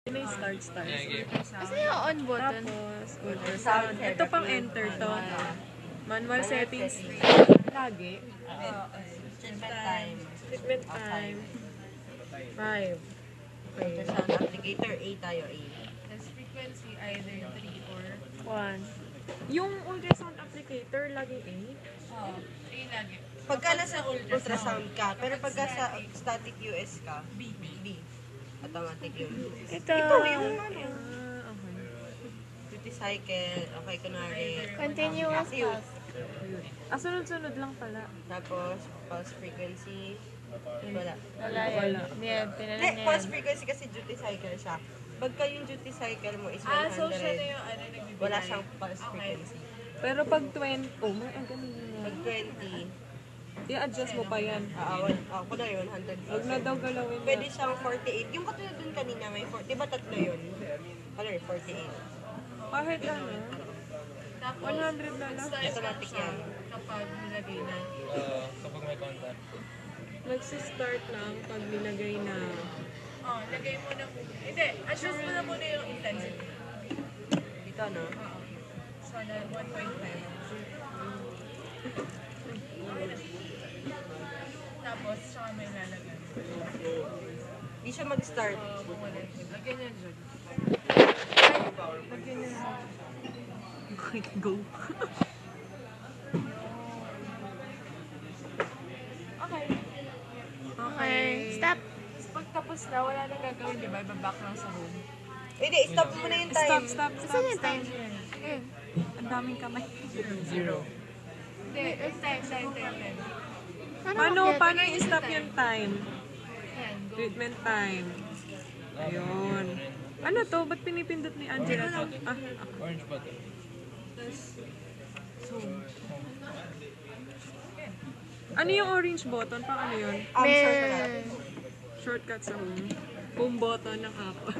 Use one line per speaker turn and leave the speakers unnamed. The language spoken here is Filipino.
May start.
Kasi yung on button.
Tapos, ultrasound. Ito pang enter to. Manual settings. Lagi. Treatment time. 5.
Ultrasound applicator, A tayo, A.
Tapos frequency either 3 or
1. Yung ultrasound applicator, laging 8.
3 lagi.
Pagka nasa ultrasound ka, pero pagka sa static US ka, B. Automatic yun.
Ito
yung ano.
Okay.
Duty cycle, okay, kunwari.
continuous
Acute.
Sunod-sunod lang pala.
Tapos, pulse frequency. Wala.
Wala yan. Hindi yan. Tinanan
Hindi,
niya
pulse
yan.
frequency kasi duty cycle siya. Pagka yung duty cycle mo is 100,
So siya na yung nagbibigay.
wala siyang pulse frequency.
Pero pag 20, may ganun na.
Pag 20,
I-adjust mo pa yan.
kunwari 100.
Huwag na daw galawin
Pwede
na.
siyang 48. Yung katulad dun kanina, may 40. Di ba tatlo yun? Kunwari, 48.
Kahit ano,
Tapos,
100 na lang.
Automatic yan.
kapag nilagay na.
Kapag may contact.
Nagsistart lang pag nilagay na.
Lagay mo na hindi, adjust mo na muna yung intensity.
Dito, no?
So, na 1.5. Tapos, saka may lalagay.
Di siya mag-start.
Lagyan niya dyan.
Lagyan na lang. Go.
Okay.
Okay. Stop.
Tapos pagtapos na, wala nang gagawin, di ba? Ibaback lang sa home.
Hindi, stop mo na yung time.
Stop.
Saan yung time?
Ang daming kamay.
0.
Hindi, time.
Paano i-stop yung time?
Yan, go.
Treatment time. Ayun. Ano to? Ba't pinipindot ni Angela to?
Orange button.
Ano yung orange button? Pang ano yun?
Shortcut.
Shortcut sa home. Home button ng Apple.